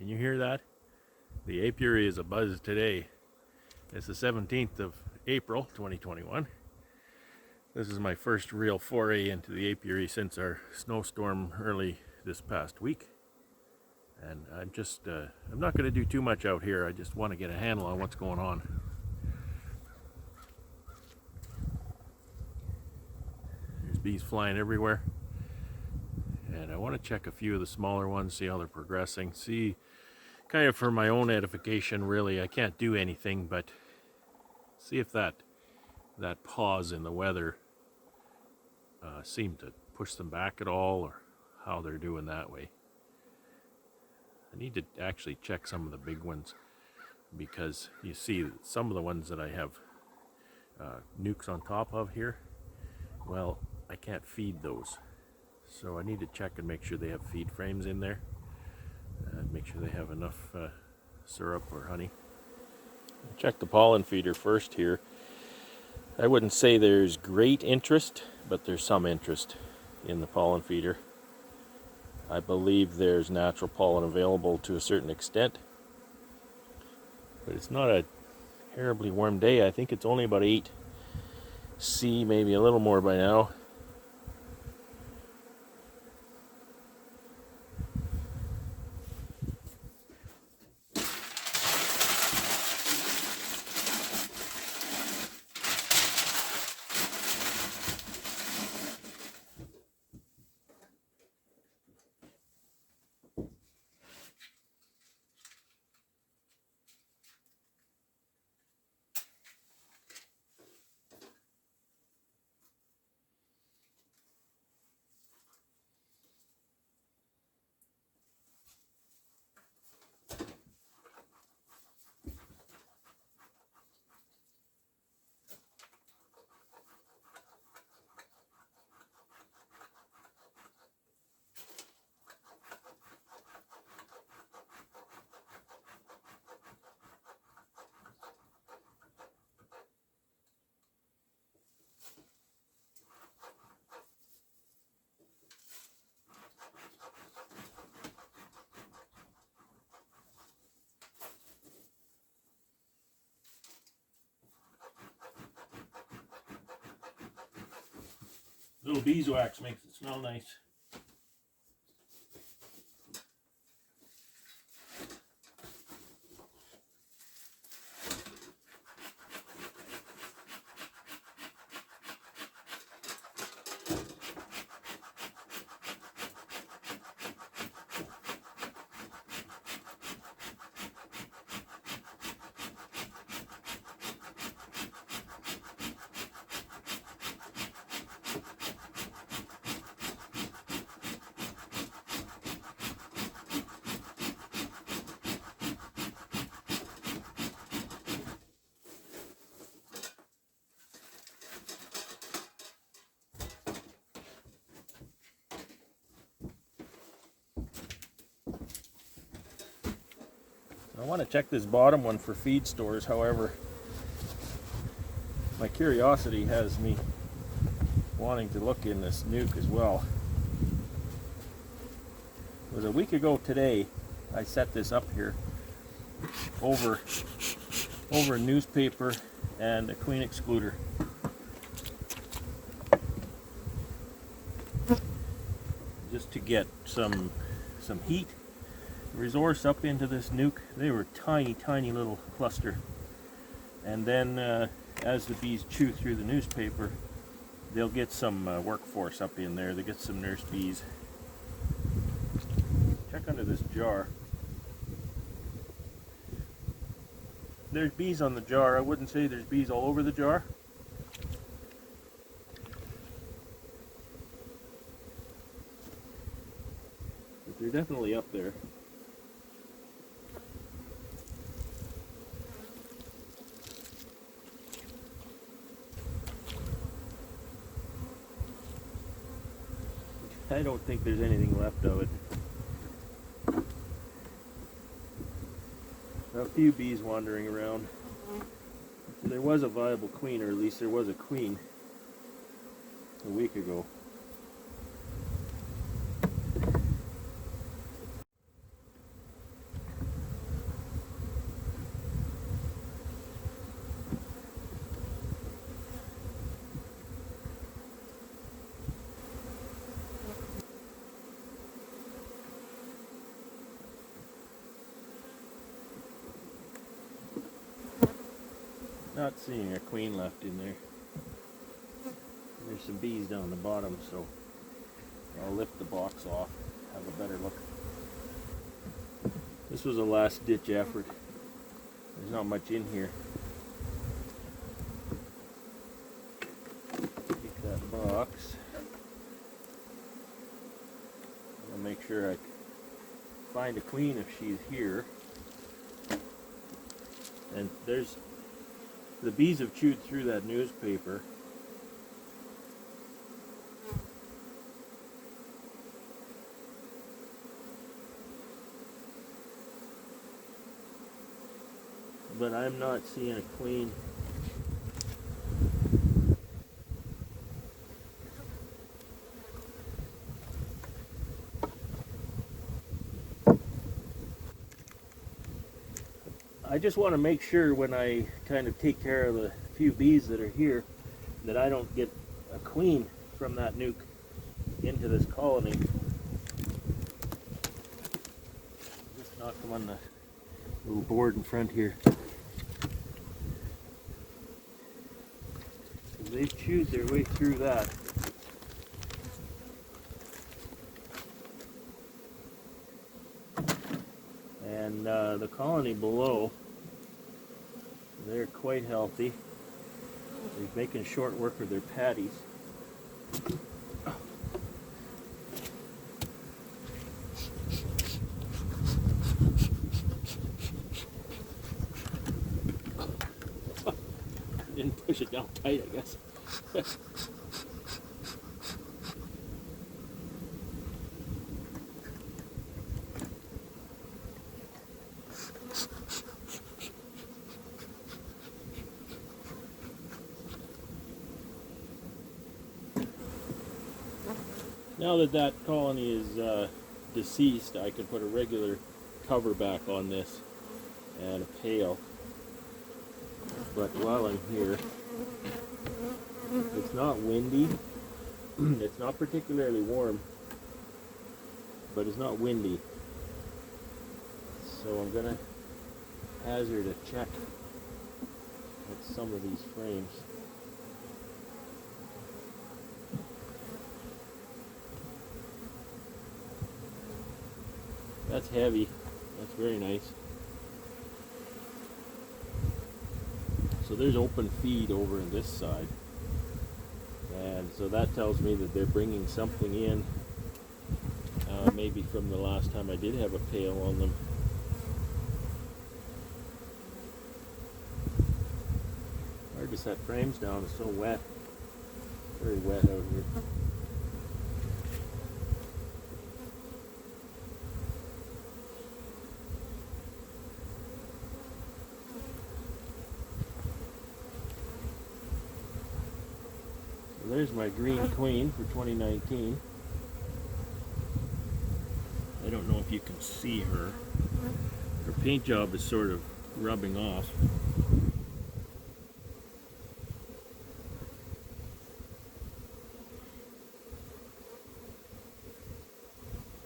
Can you hear that? The apiary is abuzz today. It's the 17th of April 2021. This is my first real foray into the apiary since our snowstorm early this past week. And I'm not going to do too much out here. I just want to get a handle on what's going on. There's bees flying everywhere. And I want to check a few of the smaller ones, see how they're progressing, see kind of for my own edification. Really, I can't do anything but see if that pause in the weather seemed to push them back at all, or how they're doing that way. I need to actually check some of the big ones, because you see some of the ones that I have nukes on top of here, well, I can't feed those. So I need to check and make sure they have feed frames in there, and make sure they have enough syrup or honey. Check the pollen feeder first here. I wouldn't say there's great interest, but there's some interest in the pollen feeder. I believe there's natural pollen available to a certain extent, but it's not a terribly warm day. I think it's only about 8°C, maybe a little more by now. Little beeswax makes it smell nice. I want to check this bottom one for feed stores. However, my curiosity has me wanting to look in this nuke as well. It was a week ago today I set this up here over a newspaper and a queen excluder. Just to get some heat resource up into this nuke. They were tiny little cluster, and then as the bees chew through the newspaper, they'll get some workforce up in there. They get some nurse bees. Check under this jar. There's bees on the jar. I wouldn't say there's bees all over the jar. But they're definitely up there. I don't think there's anything left of it. A few bees wandering around. There was a viable queen, or at least there was a queen a week ago. Not seeing a queen left in there. There's some bees down the bottom, so I'll lift the box off, have a better look. This was a last ditch effort. There's not much in here. Take that box. I'll make sure I find a queen if she's here. And the bees have chewed through that newspaper. But I'm not seeing a queen. I just want to make sure when I kind of take care of the few bees that are here that I don't get a queen from that nuke into this colony. Just knock them on the little board in front here. They've chewed their way through that. And the colony below, they're quite healthy. They're making short work of their patties. Didn't push it down tight, I guess. Now that that colony is deceased, I can put a regular cover back on this and a pail. But while I'm here, it's not windy. It's not particularly warm, but it's not windy. So I'm gonna hazard a check at some of these frames. That's heavy. That's very nice. So there's open feed over on this side. And so that tells me that they're bringing something in, maybe from the last time I did have a pail on them. Hard to set frames down, it's so wet. Very wet out here. There's my green queen for 2019. I don't know if you can see her. Her paint job is sort of rubbing off.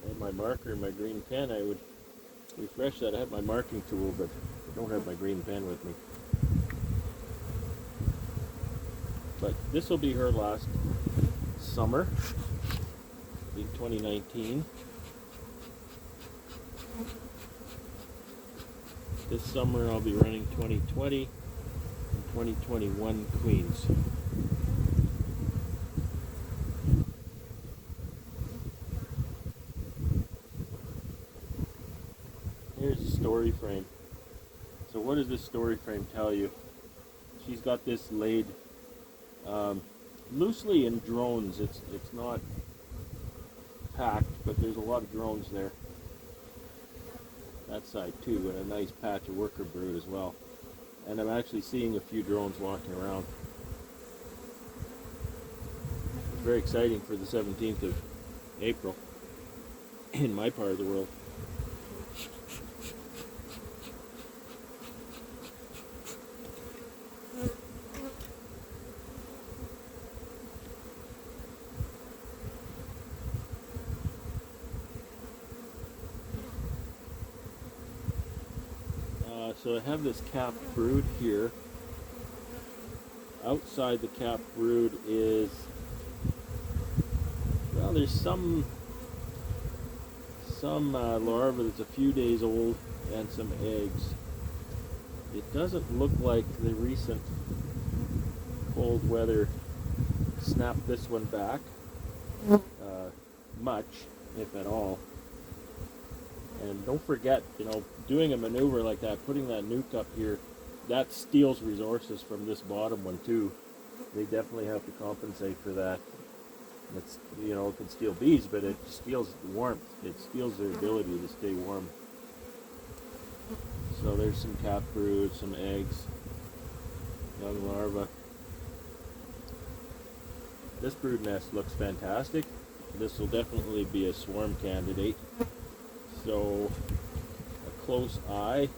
I have my marker and my green pen. I would refresh that. I have my marking tool, but I don't have my green pen with me. But this will be her last summer, in 2019. This summer I'll be running 2020 and 2021 queens. Here's the story frame. So what does this story frame tell you? She's got this laid loosely in drones. It's not packed, but there's a lot of drones there. That side too, and a nice patch of worker brood as well. And I'm actually seeing a few drones walking around. It's very exciting for the 17th of April in my part of the world. So I have this capped brood here, outside the calf brood is, well, there's some larva that's a few days old and some eggs. It doesn't look like the recent cold weather snapped this one back much, if at all. And don't forget, doing a maneuver like that, putting that nuke up here, that steals resources from this bottom one too. They definitely have to compensate for that. It's, it can steal bees, but it steals warmth. It steals their ability to stay warm. So there's some calf brood, some eggs, young larvae. This brood nest looks fantastic. This will definitely be a swarm candidate. So a close eye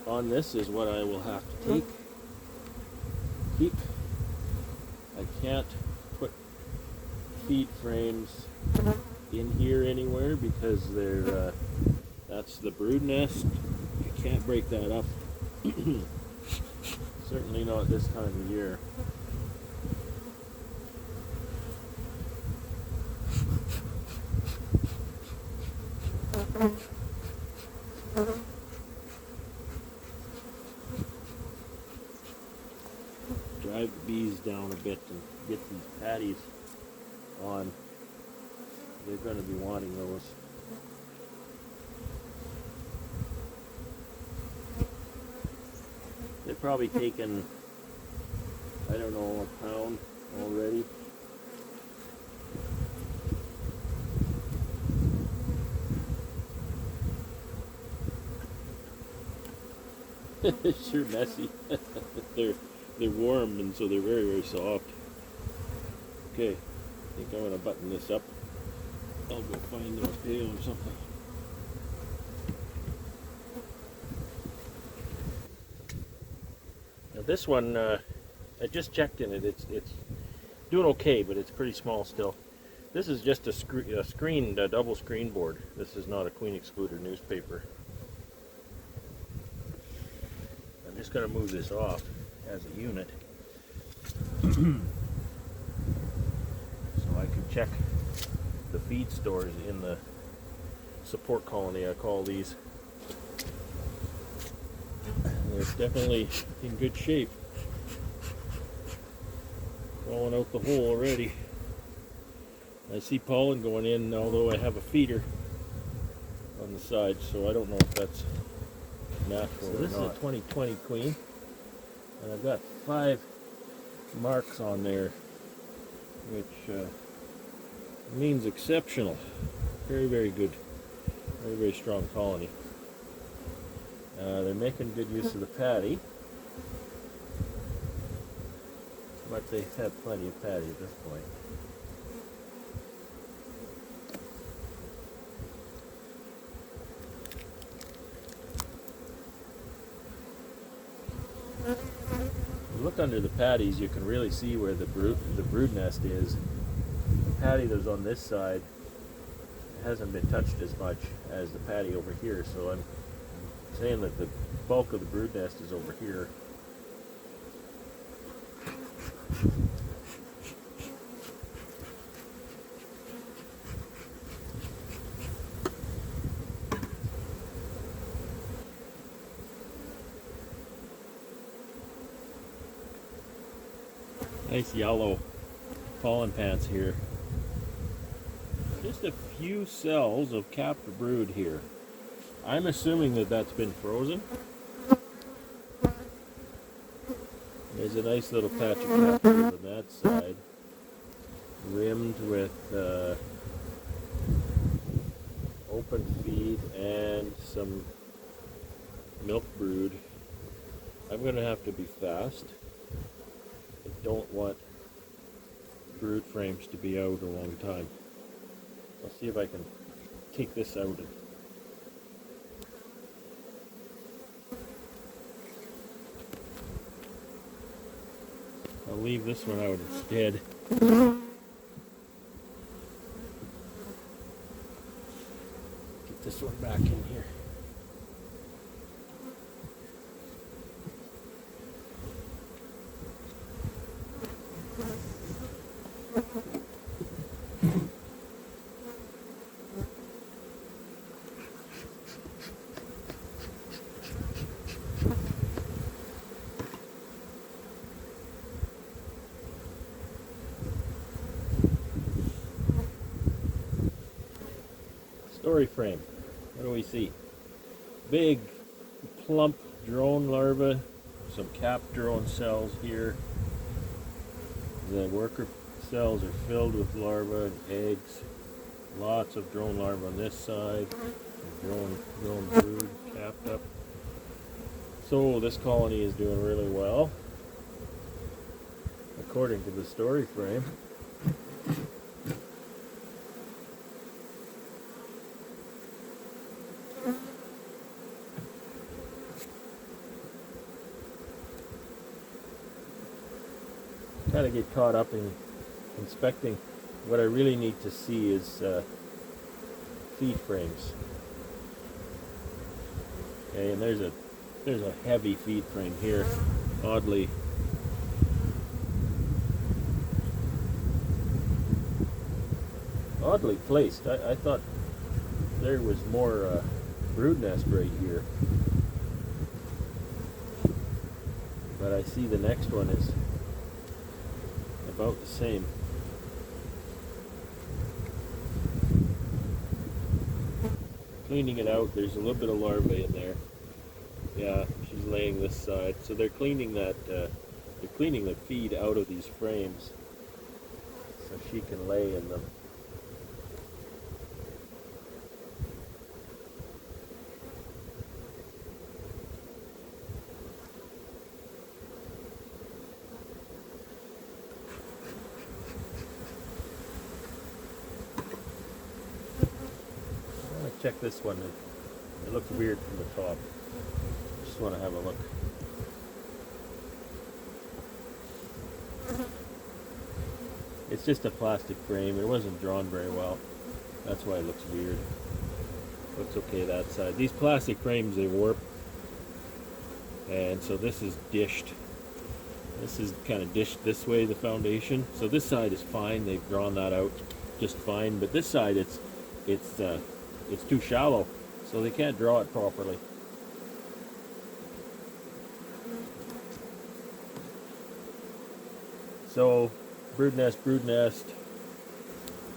on this is what I will have to keep. I can't put feed frames in here anywhere because they're that's the brood nest. You can't break that up. Certainly not this time of year. Drive the bees down a bit and get these patties on. They're going to be wanting those. They've probably taken, I don't know, a pound already. It's sure messy. They're warm, and so they're very, very soft. Okay, I think I'm going to button this up. I'll go find a pail or something. Now this one, I just checked in it. It's doing okay, but it's pretty small still. This is just a screened double screen board. This is not a Queen Excluder newspaper. I'm just going to move this off as a unit so I can check the feed stores in the support colony, I call these. They're definitely in good shape. Crawling out the hole already. I see pollen going in, although I have a feeder on the side, so I don't know if that's natural or not. This is a 2020 queen, and I've got 5 marks on there, which means exceptional. Very, very good. Very, very strong colony. They're making good use of the patty, but they have plenty of patty at this point. You look under the patties, you can really see where the brood nest is. The patty that's on this side hasn't been touched as much as the patty over here, so I'm saying that the bulk of the brood nest is over here. Nice yellow pollen pants here. Just a few cells of captive brood here. I'm assuming that that's been frozen. There's a nice little patch of captive brood on that side, rimmed with open feed and some milk brood. I'm going to have to be fast. I don't want brood frames to be out a long time. I'll see if I can take this out. I'll leave this one out instead. Get this one back in here. story frame. What do we see? Big, plump drone larvae, some capped drone cells here. The worker cells are filled with larvae and eggs. Lots of drone larvae on this side. Drone brood capped up. So this colony is doing really well, according to the story frame. Kind of get caught up in inspecting. What I really need to see is feed frames. Okay, and there's a heavy feed frame here, oddly placed. I thought there was more brood nest right here, but I see the next one is about the same. Cleaning it out, there's a little bit of larvae in there. Yeah, she's laying this side. So they're cleaning that, they're cleaning the feed out of these frames so she can lay in them. I'm going to check this one. It looks weird from the top. Just want to have a look. It's just a plastic frame. It wasn't drawn very well. That's why it looks weird. Looks okay that side. These plastic frames, they warp. And so this is dished. This is kind of dished this way, the foundation. So this side is fine. They've drawn that out just fine. But this side, it's too shallow. So they can't draw it properly. So brood nest,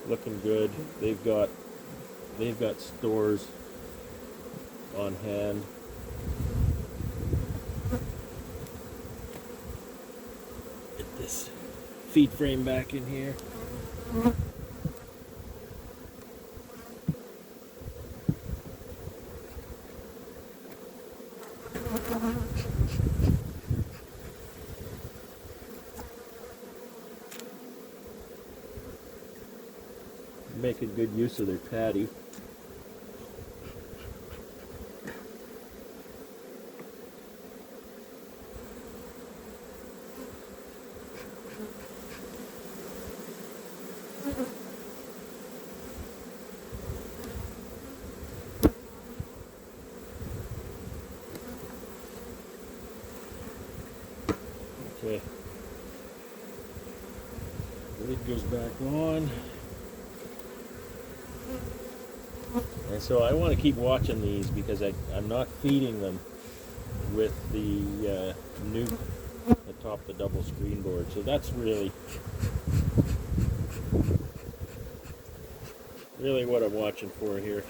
looking good. They've got stores on hand. Get this feed frame back in here. Making good use of their patty. Okay. The lid goes back on. And so I want to keep watching these because I'm not feeding them with the nuke atop the double screen board. So that's really what I'm watching for here.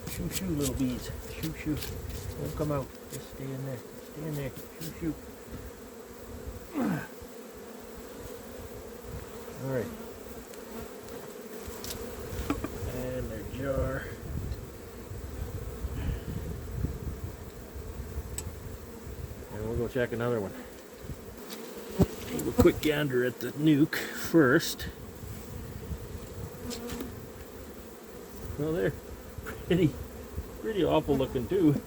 Shoo, little bees. Shoo. Don't come out. Just stay in there. Shoo. All right. Jar. And we'll go check another one. Take a quick gander at the nuke first. Well, they're pretty awful looking too.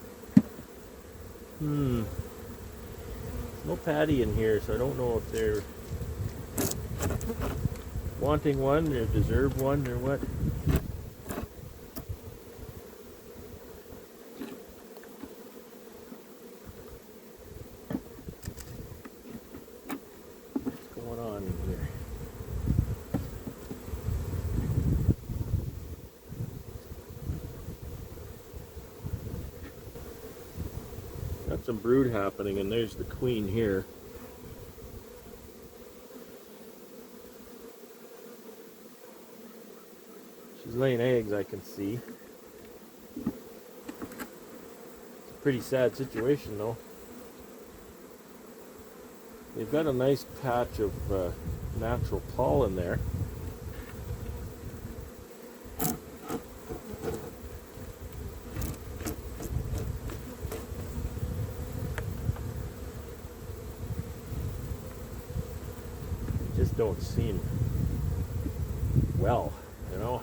No patty in here, so I don't know if they're wanting one or deserve one or what. Got some brood happening, and there's the queen here. She's laying eggs, I can see. It's a pretty sad situation, though. They've got a nice patch of natural pollen there. Just don't seem well, you know.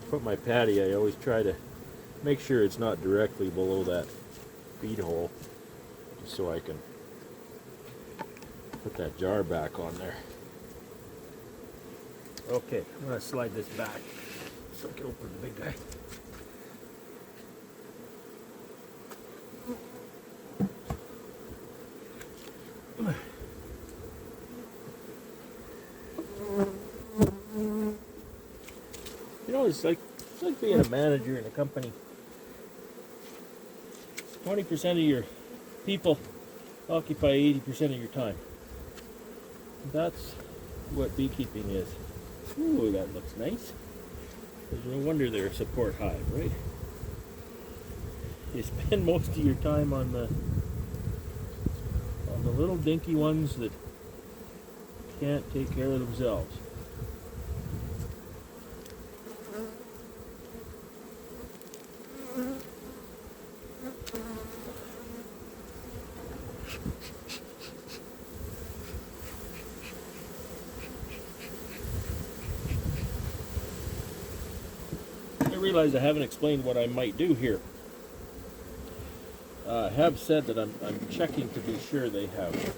Put my patty, I always try to make sure it's not directly below that feed hole, just so I can put that jar back on there. Okay, I'm gonna slide this back so I can open the big guy. You know, it's like being a manager in a company. 20% of your people occupy 80% of your time. That's what beekeeping is. Ooh, that looks nice. There's no wonder they're a support hive, right? You spend most of your time on the little dinky ones that can't take care of themselves. I realize I haven't explained what I might do here. I have said that I'm checking to be sure they have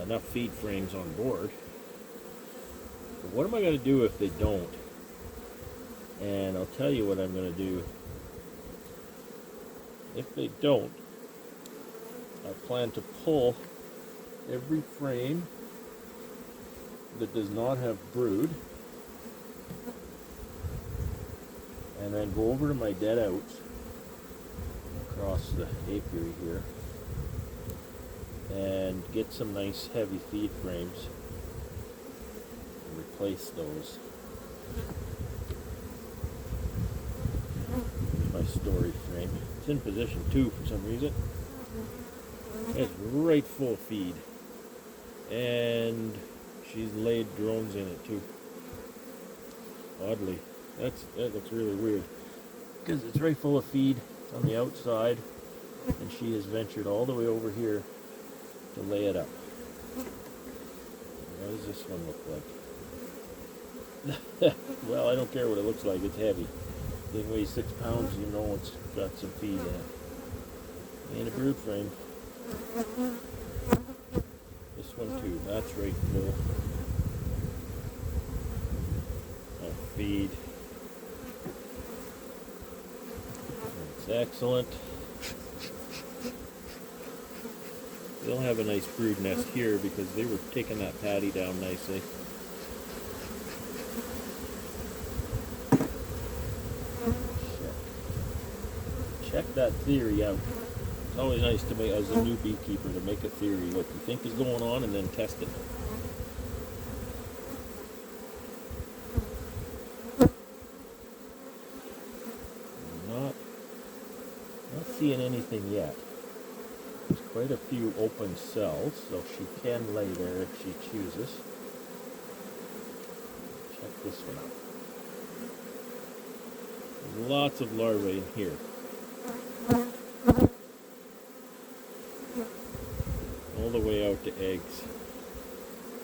enough feed frames on board. But what am I going to do if they don't? And I'll tell you what I'm going to do. If they don't, I plan to pull every frame that does not have brood, and then go over to my dead outs across the apiary here and get some nice heavy feed frames and replace those. Here's my story frame. It's in position 2 for some reason. It's right full of feed, and she's laid drones in it too. Oddly, that looks really weird because it's right full of feed on the outside, and she has ventured all the way over here to lay it up. What does this one look like? Well, I don't care what it looks like. It's heavy. Thing weighs 6 pounds. You know it's got some feed in it. Ain't a brood frame. This one too. That's right full of feed. That's excellent. They'll have a nice brood nest here because they were taking that patty down nicely. Check that theory out. It's always nice to make, as a new beekeeper, to make a theory, what you think is going on, and then test it. Not seeing anything yet. There's quite a few open cells, so she can lay there if she chooses. Check this one out. There's lots of larvae in here. All the way out to eggs.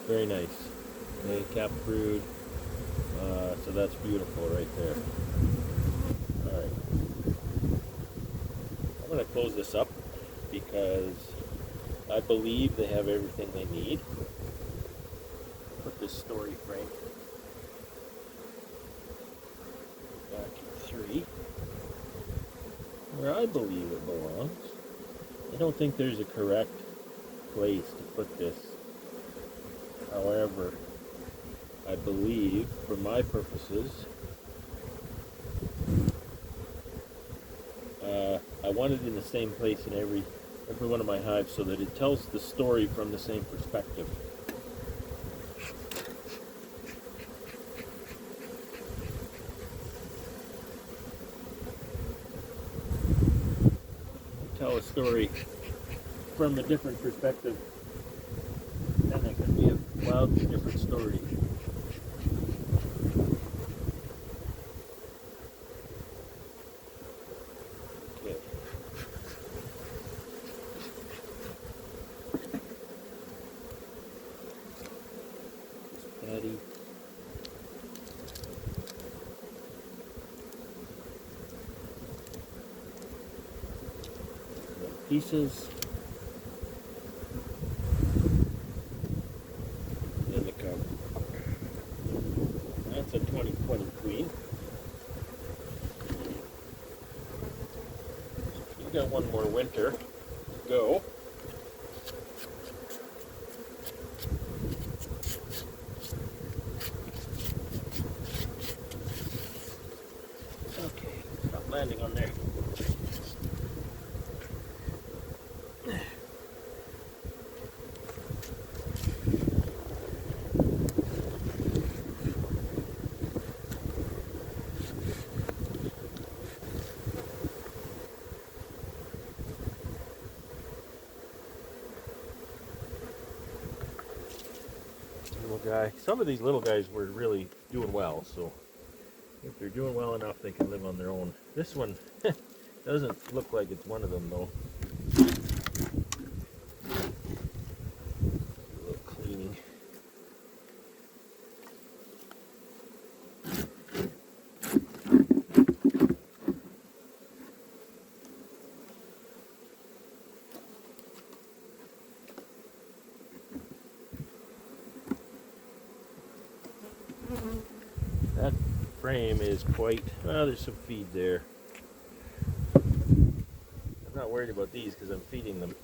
Very nice. Egg cap brood. So that's beautiful right there. Alright. I'm going to close this up because I believe they have everything they need. Put this story frame back in 3, where I believe it belongs. I don't think there's a correct place to put this However, I believe, for my purposes, I want it in the same place in every one of my hives so that it tells the story from the same perspective. Tell a story from a different perspective, then it can be a wildly different story. Okay. Patty. Pieces. In the cup. That's a 2020 queen. We've got one more winter to go. Okay, stop landing on there. Guy. Some of these little guys were really doing well, so if they're doing well enough, they can live on their own. This one doesn't look like it's one of them, though. A little cleaning. That frame is quite, well, there's some feed there. I'm not worried about these because I'm feeding them.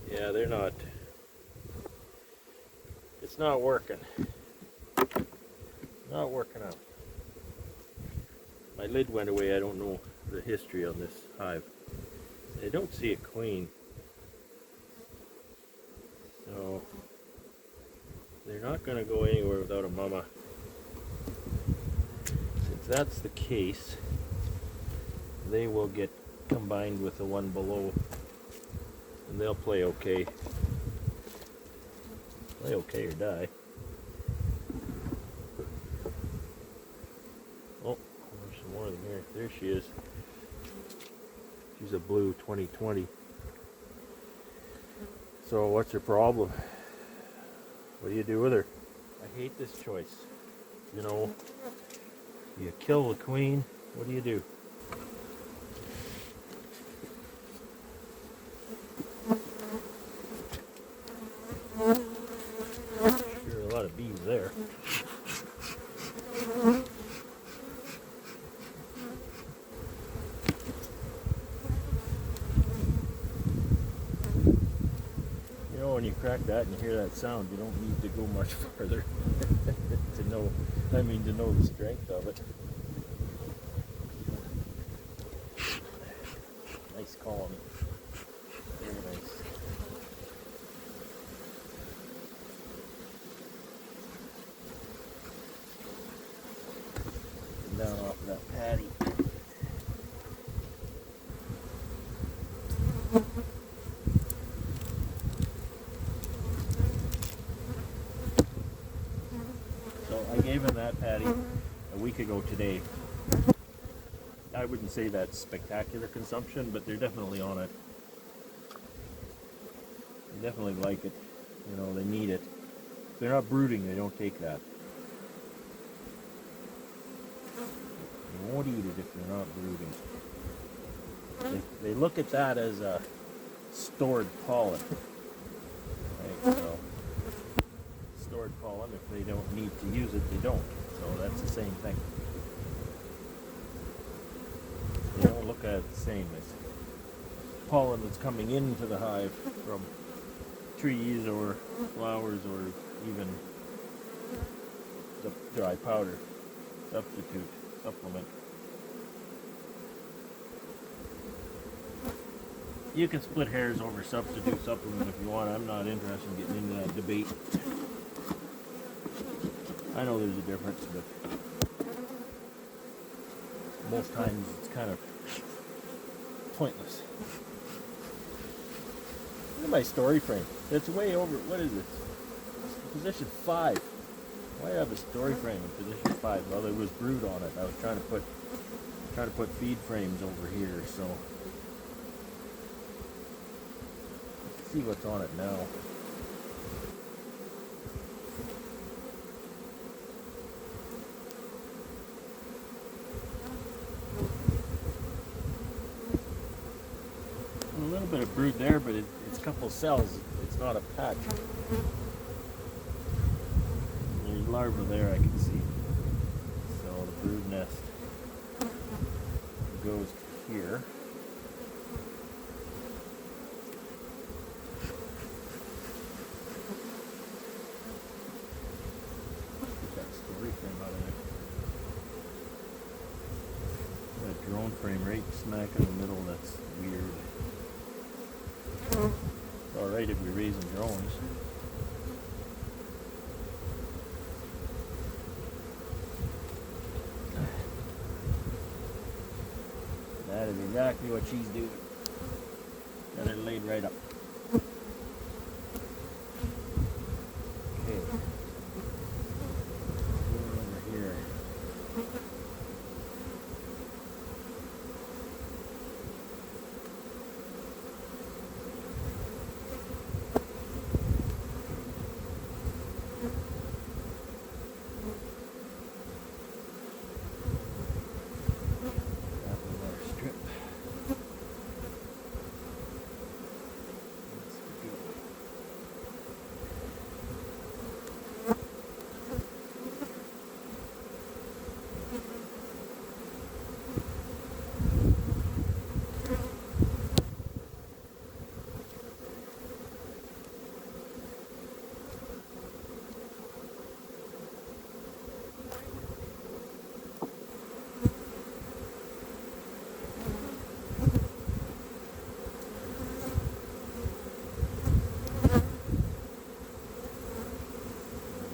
Yeah, they're not, it's not working. Not working out. My lid went away. I don't know the history on this hive. I don't see a queen. So they're not going to go anywhere without a mama. Since that's the case, they will get combined with the one below and they'll play okay. Play okay or die. Oh, there's some more of them here. There she is. She's a blue 2020. So what's her problem? What do you do with her? I hate this choice. You know, you kill the queen, what do you do? Sure, a lot of bees there. You know, when you crack that and you hear that sound, you don't need to go much further to know, to know the strength of it. Nice colony. Very nice. Down off of that patty. So I gave him that patty a week ago today. I wouldn't say that's spectacular consumption, but they're definitely on it. They definitely like it. You know, they need it. If they're not brooding, they don't take that. They won't eat it if they're not brooding. They look at that as a stored pollen. Right? So, stored pollen, if they don't need to use it, they don't. So that's the same thing. They don't look at it the same as pollen that's coming into the hive from trees or flowers or even the dry powder substitute supplement. You can split hairs over substitute supplement if you want. I'm not interested in getting into that debate. I know there's a difference, but most times it's kind of pointless. Look at my story frame. It's way over. What is it? Position 5. Why do I have a story frame in position 5? Well, there was brood on it. I was trying to put feed frames over here, so let's see what's on it now. A little bit of brood there, but it's a couple cells. It's not a patch. There's larvae there I can see. So the brood nest goes here. Get that story frame out of there. Got a drone frame right smack in the middle. That's weird. It's alright if we're raising drones. That is exactly what she's doing. Got it laid right up. Okay. Over here.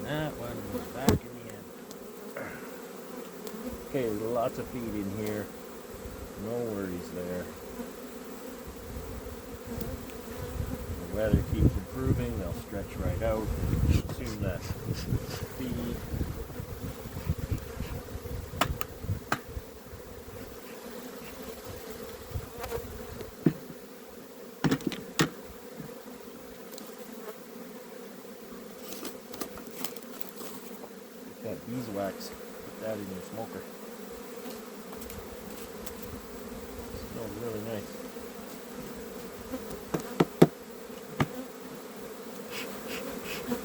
That one was back in the end. Okay, there's lots of feed in here. No worries there. The weather keeps improving. They'll stretch right out and consume that feed. Got beeswax. Put that in your smoker. Smells really nice.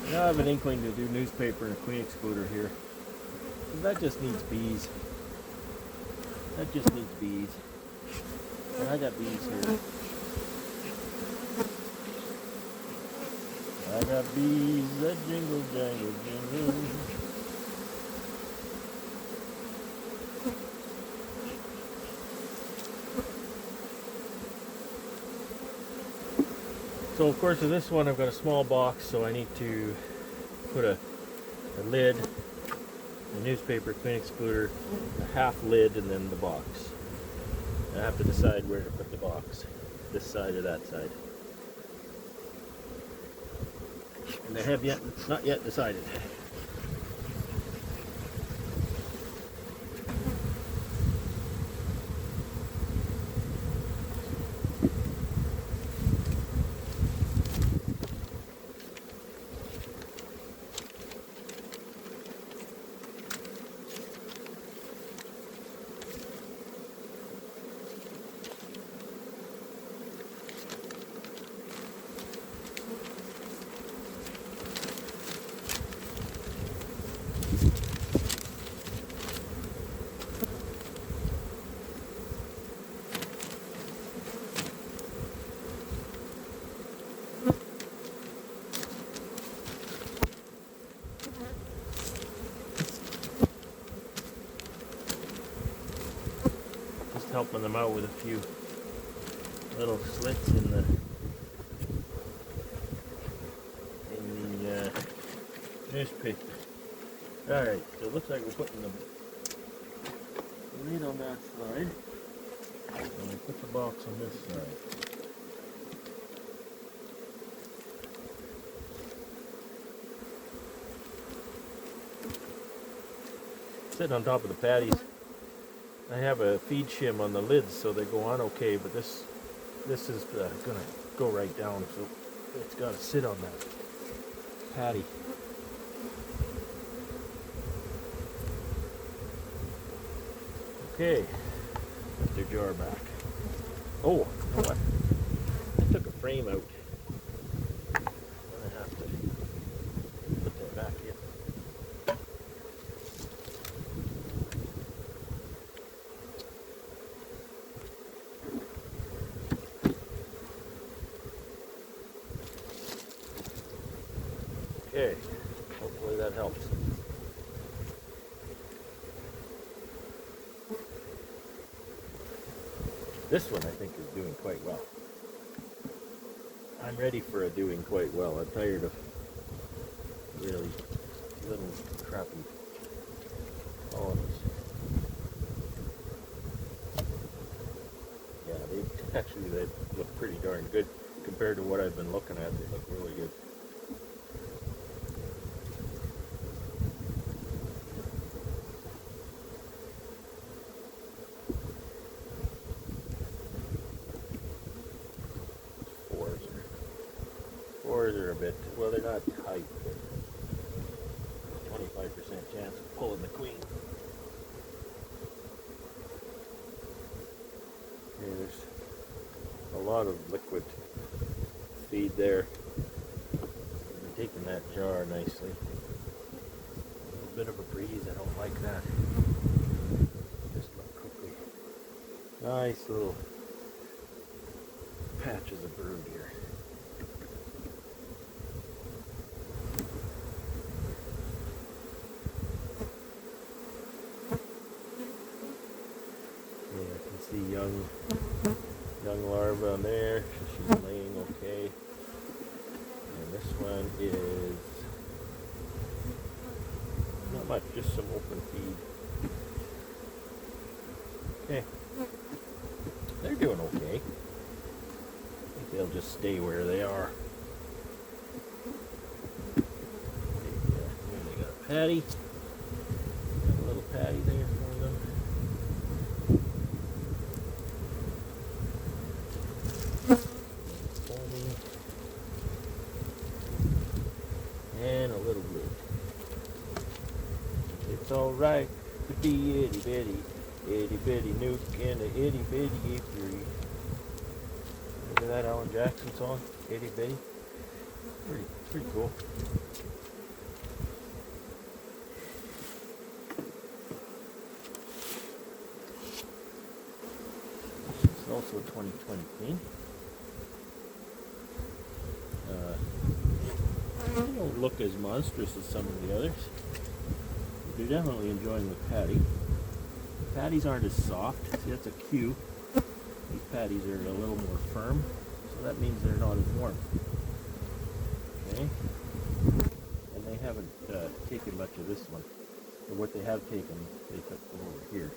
Now I have an inkling to do newspaper and a queen excluder here. That just needs bees. That just needs bees. And I got bees here. I got bees that jingle, jangle, jingle. So of course in this one I've got a small box, so I need to put a lid, a newspaper, queen excluder, a half lid, and then the box. And I have to decide where to put the box, this side or that side. And I have not yet decided. helping them out with a few little slits in the newspaper. Alright, so it looks like we're putting the lid on that side, and we put the box on this side. Sitting on top of the patties, I have a feed shim on the lids so they go on okay, but this is gonna go right down, so it's gotta sit on that patty. Okay, put their jar back. Oh, you know what? I took a frame out. I have to put that back in. Okay, hopefully that helps. This one I think is doing quite well. I'm ready for a doing quite well. I'm tired of really little crappy colonies. Yeah, they look pretty darn good compared to what I've been looking at. They look really good. Fours are a bit, well, they're not tight, but 25% chance of pulling the queen. Okay, there's a lot of liquid feed there. I'm taking that jar nicely. A little bit of a breeze, I don't like that. Just look quickly. Nice little patches of brood here. See young larva on there. She's laying okay. And this one is not much, just some open feed. Okay. They're doing okay. I think they'll just stay where they are. Here they got a patty. Got a little patty there for them. And a little bit. It's alright to be itty bitty nuke in a itty bitty apiary. Remember that Alan Jackson song? Itty bitty? Pretty cool. It's also 2020 queen. They don't look as monstrous as some of the others. They're definitely enjoying the patty. The patties aren't as soft. See, that's a Q. These patties are a little more firm, so that means they're not as warm. Okay? And they haven't taken much of this one. But what they have taken, they took from over here.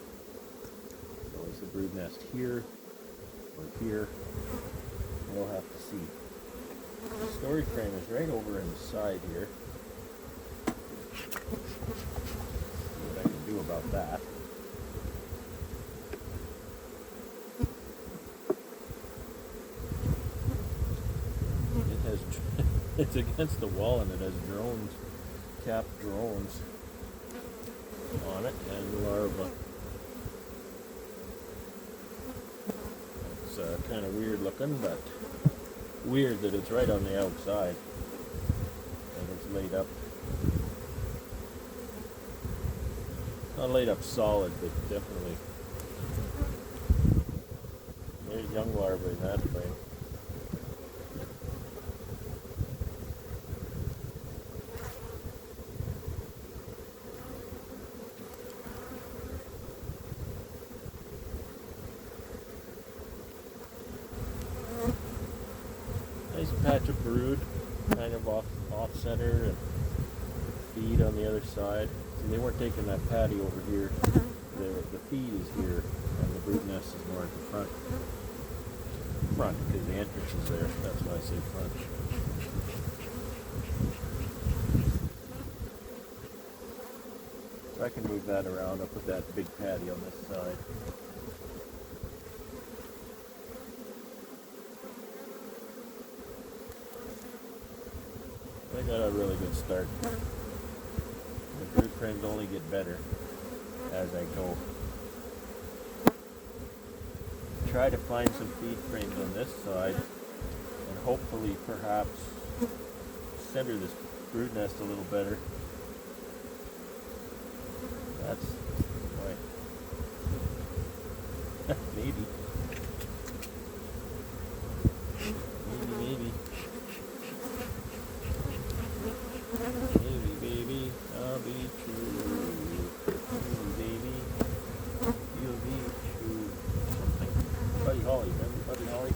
So is the brood nest here or here? We'll have to see. The storage frame is right over in the side here. See what I can do about that. It has, it's against the wall and it has drones, capped drones on it and larvae. It's kind of weird looking, but weird that it's right on the outside and it's laid up. Not laid up solid, but definitely. There's young larvae in that frame. catch a brood kind of off center and feed on the other side. See, they weren't taking that patty over here. The feed is here, and the brood nest is more at the front. Front, because the entrance is there. That's why I say front. So I can move that around. I'll put that big patty on this side. I got a really good start. The brood frames only get better as I go. Try to find some feed frames on this side and hopefully perhaps center this brood nest a little better. That's right. Maybe. Maybe. Maybe, baby, I'll be true. Baby, you'll be true. Something. Buddy Holly, remember Buddy Holly?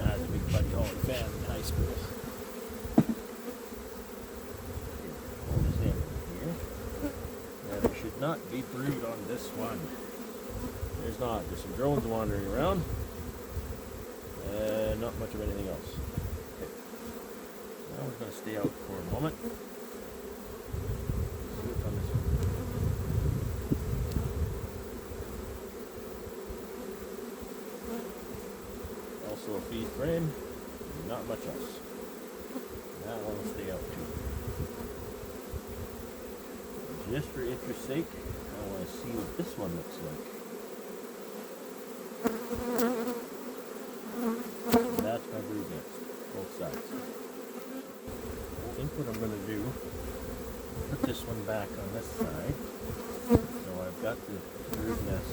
I was a big Buddy Holly fan in high school. Hold his hand here. Now there should not be brood on this one. There's not. There's some drones wandering around. And not much of anything else. Okay. Now we're going to stay out for a moment. See what's on this one. Also a feed frame. Not much else. That one will stay out too. Just for interest's sake, I want to see what this one looks like. And that's my brood nest, both sides. I think what I'm going to do, put this one back on this side. So I've got the brood nest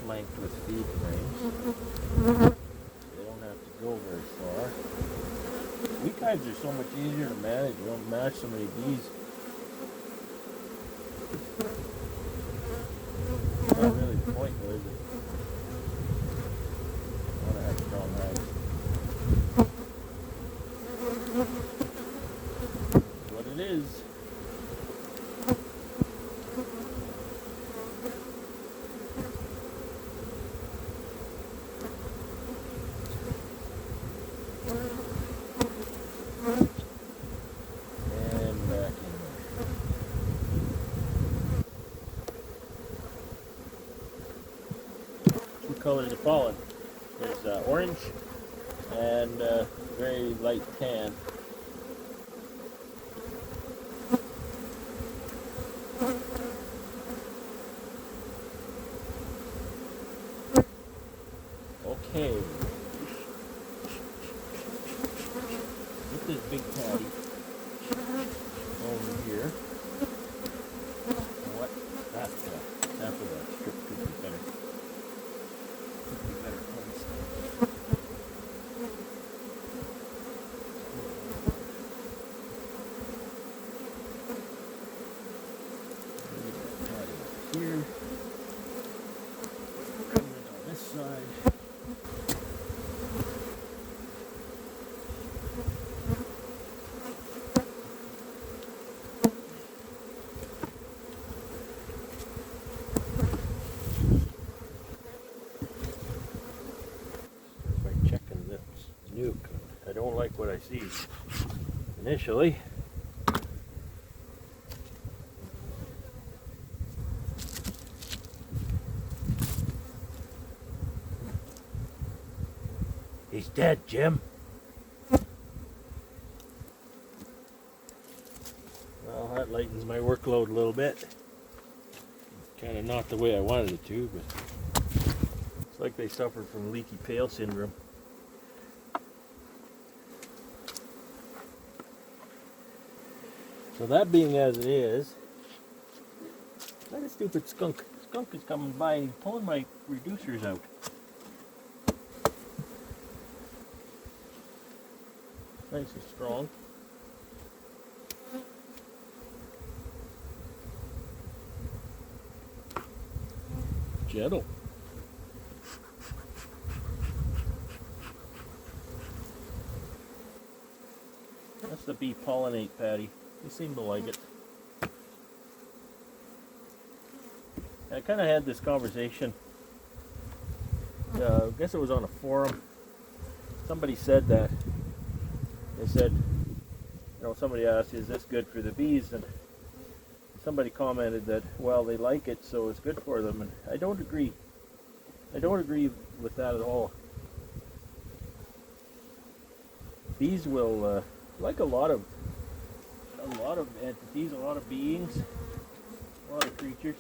flanked with feed frames. They don't have to go very far. Weak hives are so much easier to manage. You don't manage so many bees. Not really the point though, is it? I want to have strong hives. That's what it is. And back in there. Two colors of pollen. There's orange and very light tan. Okay. Get this big patty over here. What? After that strip could be better. Could be better placed. Here, coming in on this side. By checking this nuke, I don't like what I see initially. He's dead, Jim. Well, that lightens my workload a little bit. Kind of not the way I wanted it to, but it's like they suffer from leaky pail syndrome. So that being as it is, that is stupid skunk. Skunk is coming by pulling my reducers out. Nice and strong. Gentle. That's the bee pollinate, Patty. They seem to like it. I kind of had this conversation. I guess it was on a forum. Somebody said that. They said, somebody asked, "Is this good for the bees?" And somebody commented that, well, they like it, so it's good for them. And I don't agree. I don't agree with that at all. Bees will, like a lot of entities, a lot of beings, a lot of creatures.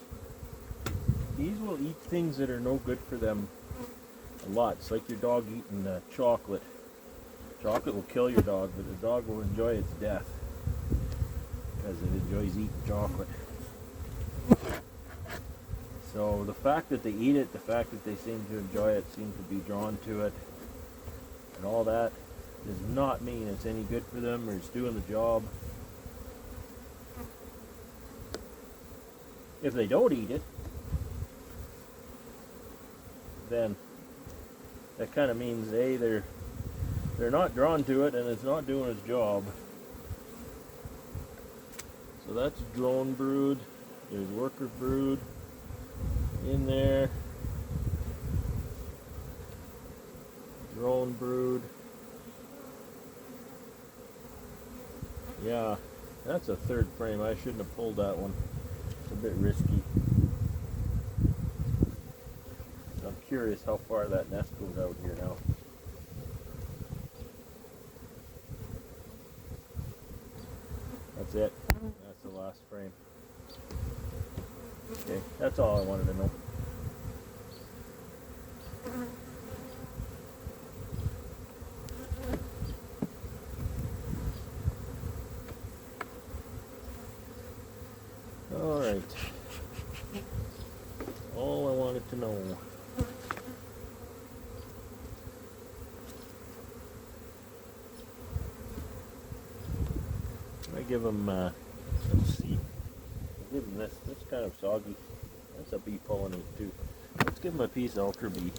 Bees will eat things that are no good for them a lot. It's like your dog eating chocolate. Chocolate will kill your dog, but the dog will enjoy its death because it enjoys eating chocolate. So the fact that they eat it, the fact that they seem to enjoy it, seem to be drawn to it, and all that, does not mean it's any good for them or it's doing the job. If they don't eat it, then that kind of means they're not drawn to it and it's not doing its job. So that's drone brood. There's worker brood in there. Drone brood. Yeah, that's a third frame. I shouldn't have pulled that one. It's a bit risky. I'm curious how far that nest goes out here now. That's it. That's the last frame. Okay, that's all I wanted to know. All right. All I wanted to know. I give them, let's see, I'll give them this. This is kind of soggy. That's a bee pollinate too. Let's give them a piece of Ultra Bee.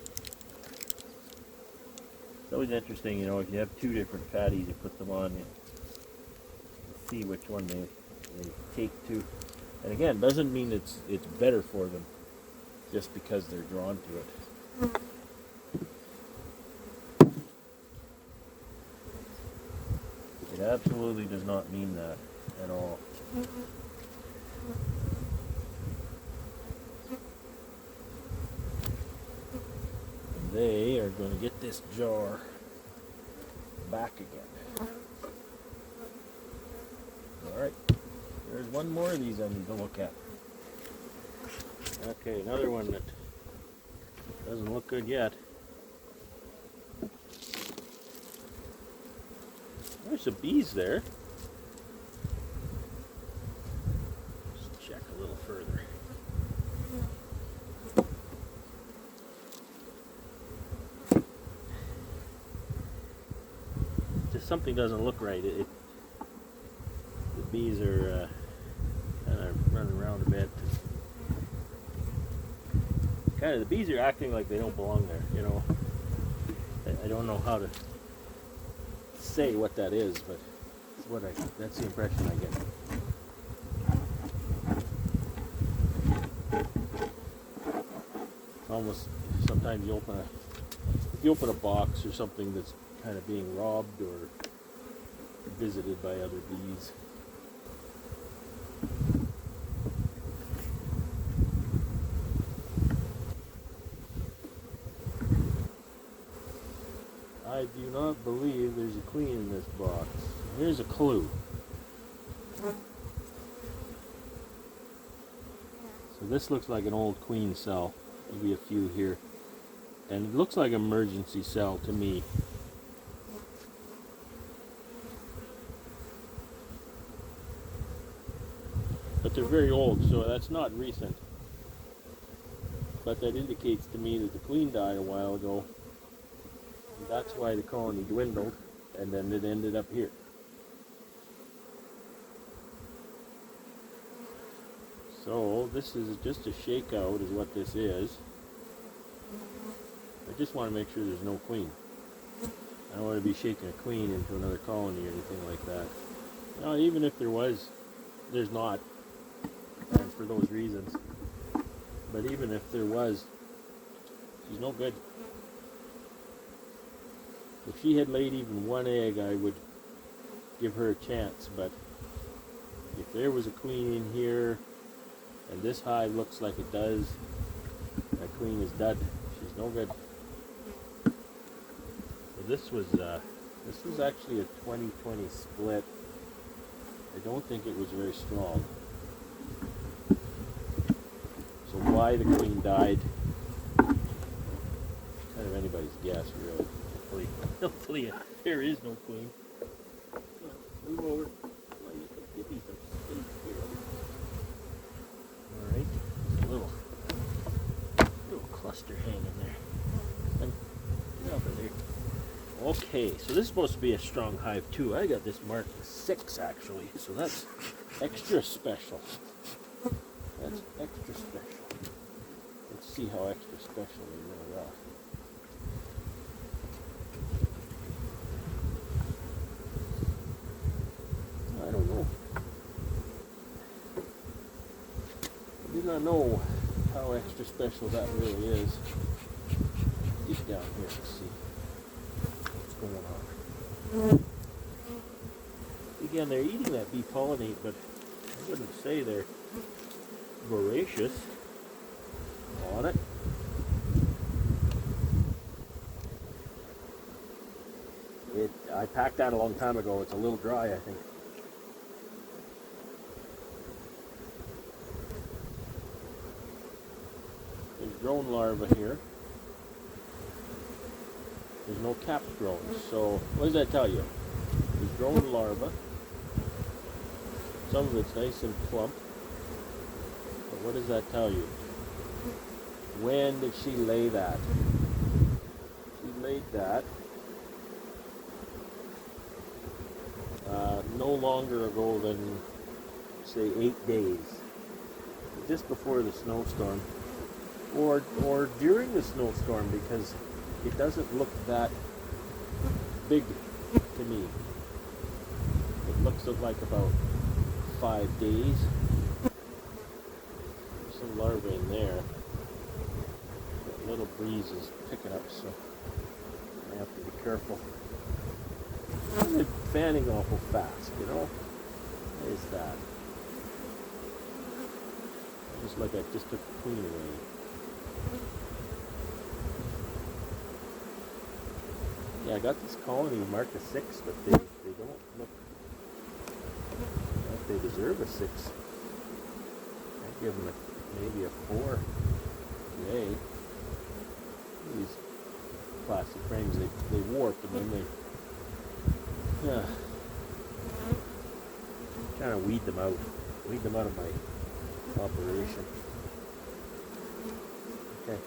It's always interesting, if you have two different patties, you put them on, you see which one they take to. And again, doesn't mean it's better for them just because they're drawn to it. It absolutely does not mean that at all. And they are going to get this jar back again. Alright, there's one more of these I need to look at. Okay, another one that doesn't look good yet. There's some bees there. Let's check a little further. Just something doesn't look right. The bees are kind of running around a bit. The bees are acting like they don't belong there, I don't know how to say what that is, but that's the impression I get. Almost sometimes you open a box or something that's kind of being robbed or visited by other bees. I do not believe there's a queen in this box. Here's a clue. So this looks like an old queen cell. Maybe a few here. And it looks like an emergency cell to me. But they're very old, so that's not recent. But that indicates to me that the queen died a while ago. That's why the colony dwindled, and then it ended up here. So this is just a shakeout is what this is. I just want to make sure there's no queen. I don't want to be shaking a queen into another colony or anything like that. Now, even if there was, there's not, and for those reasons. But even if there was, she's no good. If she had laid even one egg, I would give her a chance. But if there was a queen in here, and this hive looks like it does, that queen is dead. She's no good. So this was actually a 20-20 split. I don't think it was very strong. So why the queen died, kind of anybody's guess, really. Hopefully there is no queen. Move over. Give me some space here. All right, a little cluster hanging there. Get off of there. Okay, so this is supposed to be a strong hive too. I got this marked 6 actually, so that's extra special. That's extra special. Let's see how extra special they really are. I don't know. I do not know how extra special that really is. Get down here to see what's going on. Again, they're eating that bee pollinate, but I wouldn't say they're voracious on it. I packed that a long time ago. It's a little dry, I think. There's drone larvae here. There's no capped drones. So what does that tell you? There's drone larvae. Some of it's nice and plump. But what does that tell you? When did she lay that? She laid that no longer ago than, say, 8 days. Just before the snowstorm. Or during the snowstorm, because it doesn't look that big to me. It looks like about 5 days. There's some larvae in there. That little breeze is picking up, so I have to be careful. They're fanning awful fast, you know? What is that? Just like I just took the queen away. Yeah, I got this colony marked a 6, but they don't look like they deserve a 6. I'd give them maybe a 4 today. These plastic frames, they warp and then they kind of weed them out of my operation. Okay,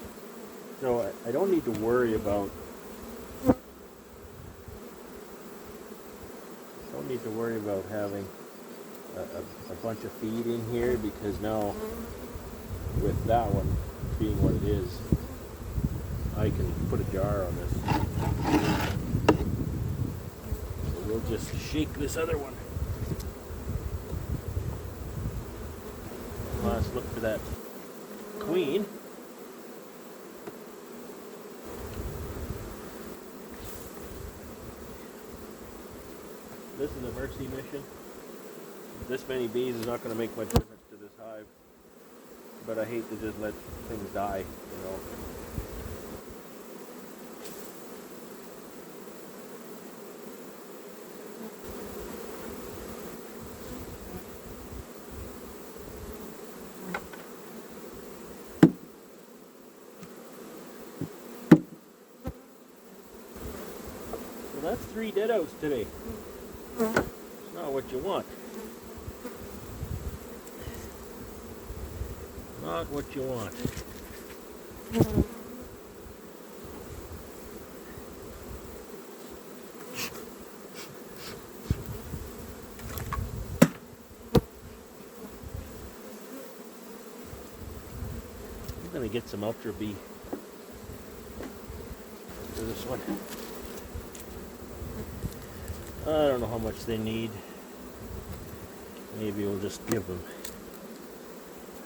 so I don't need to worry about having a bunch of feed in here, because now with that one being what it is, I can put a jar on this. So we'll just shake this other one. Last look for that queen. This is a mercy mission. This many bees is not going to make much difference to this hive, but I hate to just let things die, you know. So that's 3 deadouts today. It's not what you want. Not what you want. I'm going to get some Ultra Bee for this one. I don't know how much they need. Maybe we'll just give them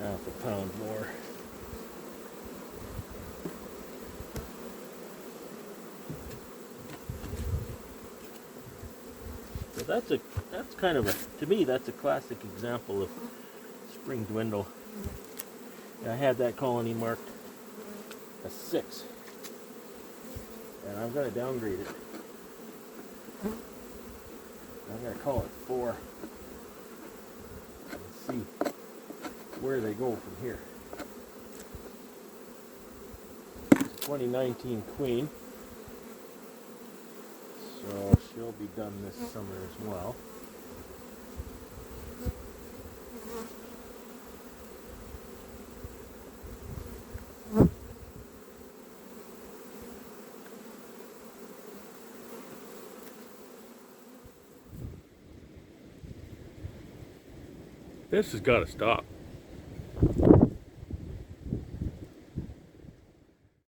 half a pound more. So that's kind of a, to me, that's a classic example of spring dwindle. And I had that colony marked a 6, and I'm going to downgrade it. I'm going to call it 4 and see where they go from here. 2019 queen, so she'll be done this summer as well. This has got to stop.